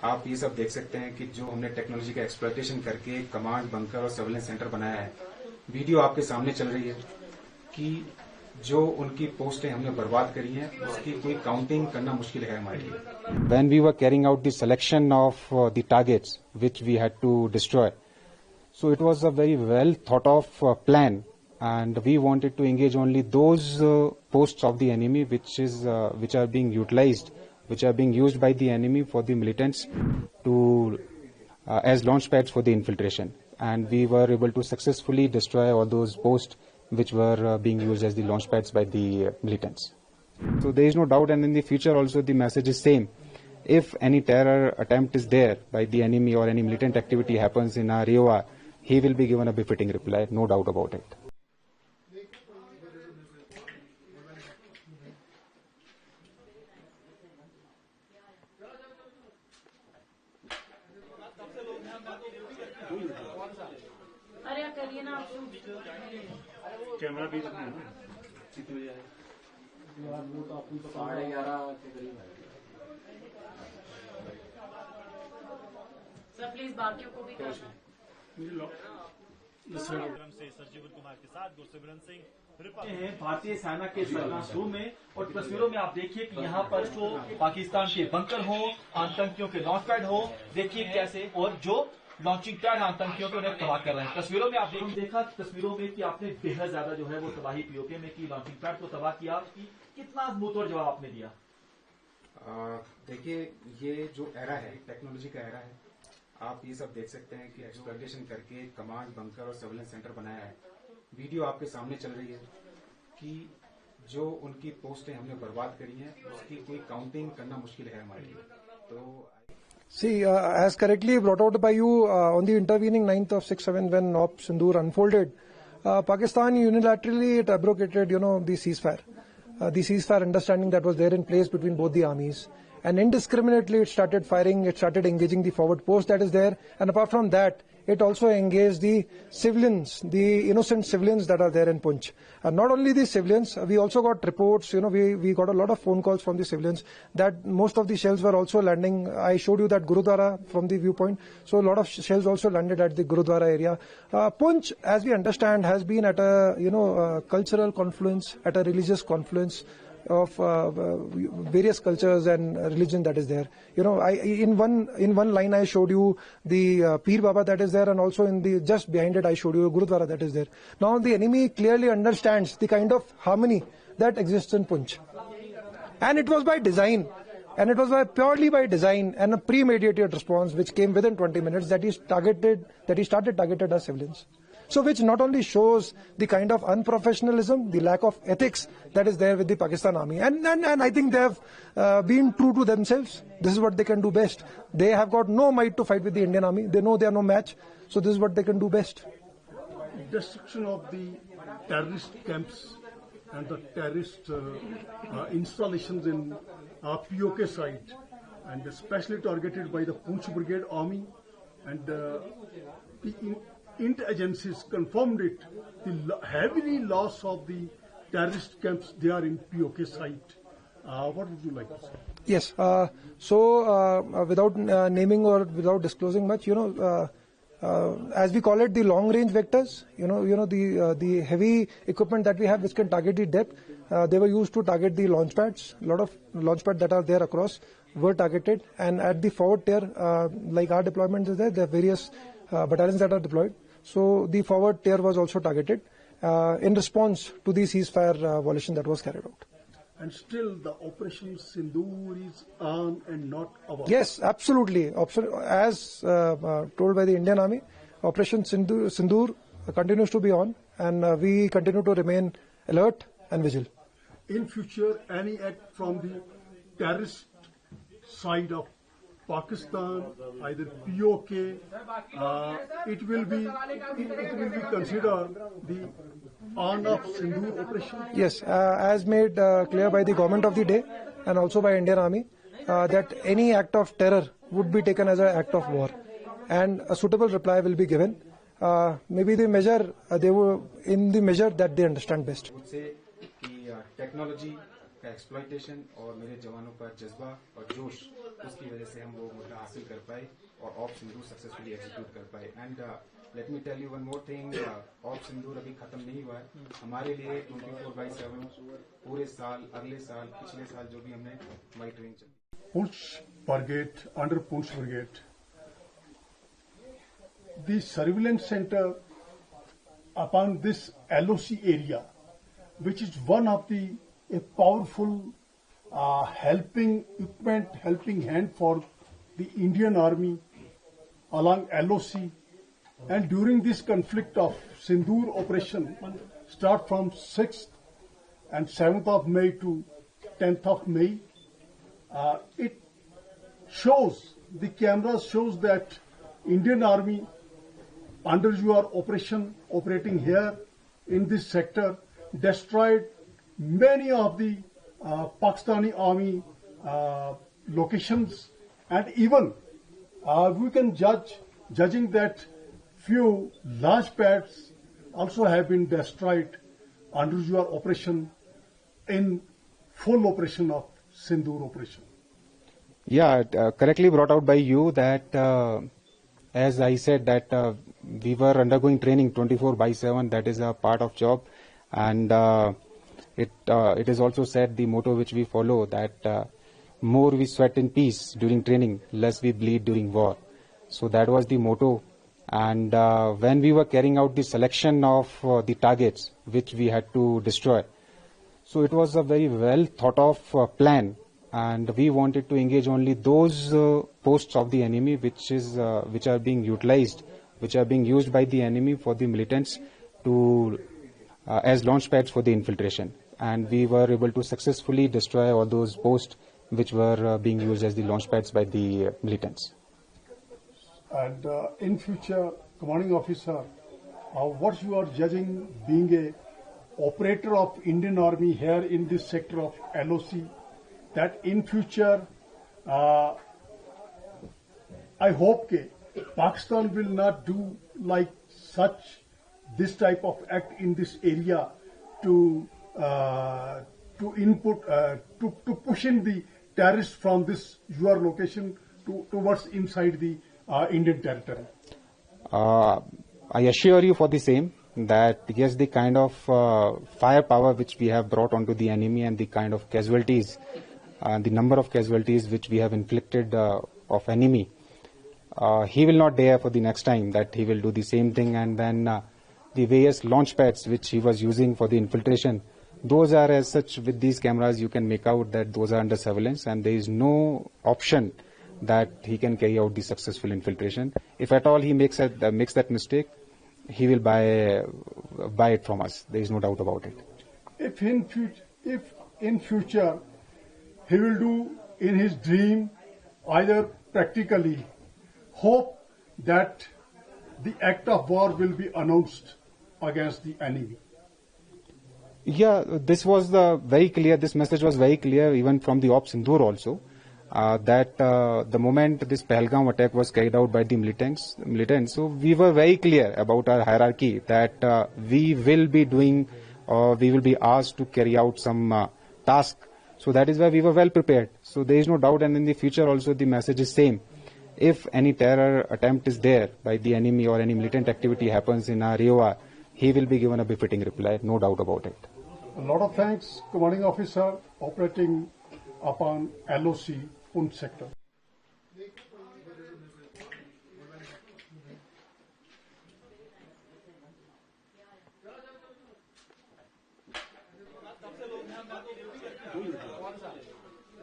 आप ये सब देख सकते हैं कि जो हमने टेक्नोलॉजी का एक्सप्लॉयटेशन करके कमांड बंकर और सर्विलेंस सेंटर बनाया है, वीडियो आपके सामने चल रही है कि जो उनकी पोस्टें हमने बर्बाद करी हैं उसकी कोई काउंटिंग करना मुश्किल है हमारे लिए। When we were carrying out the selection of the targets which we had to destroy, so it was a very well thought of plan, and we wanted to engage only those posts of the enemy which are being utilized, which are being used by the enemy for the militants to as launch pads for the infiltration, and we were able to successfully destroy all those posts which were being used as the launch pads by the militants. So there is no doubt, and in the future also the message is same. If any terror attempt is there by the enemy or any militant activity happens in our AOR, he will be given a befitting reply, no doubt about it. Camera भी sir please बाकियों को भी सर्जीवल कुमार के साथ गुरसिमरन सिंह भारतीय सेना के सरनासू में। और तस्वीरों में आप देखिए कि यहाँ पर जो पाकिस्तान के बंकर हो, आतंकियों के लॉन्च पैड हो, देखिए कैसे, और जो लॉन्चिंग पैड आतंकियों को उन्हें तबाह कर रहे हैं। तस्वीरों में आप देखा तस्वीरों में कि आपने बेहद ज्यादा जो है वो तबाही पीओके में की, लॉन्चिंग पैड को तबाह किया। कितना मुंहतोड़ जवाब आपने दिया? देखिए, ये जो एरा है, टेक्नोलॉजी का एरा है, आप ये सब देख सकते हैं कि एक्सप्लॉयटेशन करके कमांड बंकर और सर्विलेंस सेंटर बनाया है। वीडियो आपके सामने चल रही है कि जो उनकी पोस्टें हमने बर्बाद करी हैं उसकी कोई काउंटिंग करना मुश्किल है हमारे लिए। तो See, as correctly brought out by you on the intervening 9th of 6/7 when Operation Sindoor unfolded, Pakistan unilaterally it abrogated, the ceasefire. The ceasefire understanding that was there in place between both the armies. And indiscriminately it started firing, it started engaging the forward post that is there. And apart from that, it also engaged the civilians, the innocent civilians that are there in Poonch. And not only the civilians, we also got reports, we got a lot of phone calls from the civilians that most of the shells were also landing. I showed you that Gurudwara from the viewpoint. So a lot of shells also landed at the Gurudwara area. Poonch, as we understand, has been at a, cultural confluence, at a religious confluence of various cultures and religion that is there. In one line I showed you the Peer Baba that is there, and also in the just behind it I showed you Gurudwara that is there. Now the enemy clearly understands the kind of harmony that exists in Poonch, and it was by design, and it was purely by design and a premeditated response which came within 20 minutes that he started targeted as civilians. So which not only shows the kind of unprofessionalism, the lack of ethics that is there with the Pakistan army. And I think they have been true to themselves. This is what they can do best. They have got no might to fight with the Indian army. They know they are no match. So this is what they can do best. Destruction of the terrorist camps and the terrorist installations in POK side, and especially targeted by the Poonch Brigade Army, and the agencies confirmed it, the heavily loss of the terrorist camps there in POK site. What would you like to say? Yes, without naming or without disclosing much, as we call it, the long-range vectors, the heavy equipment that we have which can target the depth, they were used to target the launch pads. A lot of launch pads that are there across were targeted, and at the forward tier, like our deployment is there are various battalions that are deployed. So the forward tier was also targeted in response to the ceasefire violation that was carried out. And still the Operation Sindoor is on and not about. Yes, absolutely. As told by the Indian Army, Operation Sindoor continues to be on, and we continue to remain alert and vigilant. In future, any act from the terrorist side of Pakistan, either POK, it will be considered the on-off Sindoor operation? Yes, as made clear by the government of the day and also by Indian Army, that any act of terror would be taken as an act of war, and a suitable reply will be given. Maybe the measure they were in the measure that they understand best. Technology का का exploitation और मेरे जवानों का जज्बा और जोश, उसकी वजह से हम वो मुद्दा हासिल कर पाए और ऑप सिंदूर सक्सेसफुली एग्जीक्यूट कर पाए। And let me tell you one more thing, op Sindoor अभी खत्म नहीं हुआ है। हमारे लिए 24/7 पूरे साल, अगले साल, पिछले साल जो भी हमने हमारी ट्रेनिंग चली। Poonch Brigade, under Poonch Brigade, the surveillance center upon this LoC area, which is one of the a powerful helping equipment, helping hand for the Indian Army along LoC. And during this conflict of Sindoor operation, start from 6th and 7th of May to 10th of May, it shows, the camera shows that Indian Army under your operation, operating here in this sector, destroyed many of the Pakistani army locations, and even we can judging that few launchpads also have been destroyed under your operation in full operation of Sindoor operation. Yeah, correctly brought out by you that as I said that we were undergoing training 24/7. That is a part of job, and it is also said the motto which we follow that more we sweat in peace during training, less we bleed during war. So that was the motto. And when we were carrying out the selection of the targets which we had to destroy, so it was a very well thought of plan, and we wanted to engage only those posts of the enemy which are being utilized, which are being used by the enemy for the militants to as launch pads for the infiltration. And we were able to successfully destroy all those posts which were being used as the launch pads by the militants. And in future, commanding officer, what you are judging being a operator of Indian Army here in this sector of LoC, that in future, I hope that Pakistan will not do like such this type of act in this area to push in the terrorists from this your location towards inside the Indian territory. I assure you for the same that yes, the kind of firepower which we have brought onto the enemy and the kind of casualties, the number of casualties which we have inflicted of enemy, he will not dare for the next time that he will do the same thing. And then the various launch pads which he was using for the infiltration, those are as such, with these cameras you can make out that those are under surveillance, and there is no option that he can carry out the successful infiltration. If at all he makes that mistake, he will buy it from us. There is no doubt about it. If in future he will do in his dream, either practically, hope that the act of war will be announced against the enemy. Yeah, this was this message was very clear even from the Op Sindoor also. That the moment this Pahalgam attack was carried out by the militants, so we were very clear about our hierarchy that we will be doing, or we will be asked to carry out some task. So that is why we were well prepared. So there is no doubt, and in the future also the message is same. If any terror attempt is there by the enemy or any militant activity happens in our AOR, he will be given a befitting reply, no doubt about it. A lot of thanks, commanding officer, operating upon LoC. Poonch sector.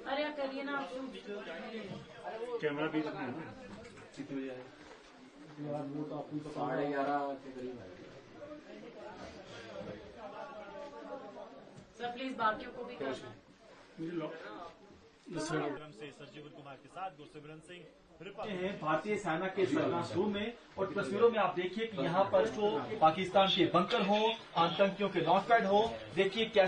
अरे यार करिए ना आप camera भी इसमें है ना? Sir please बाकियों को भी कर से सरजीवन कुमार के साथ गुरसिमरन सिंह हैं भारतीय सेना के सरगर्म रूम में, और तस्वीरों में आप देखिए कि यहाँ पर जो पाकिस्तान के बंकर हो, आतंकियों के लॉन्च पैड हो, देखिए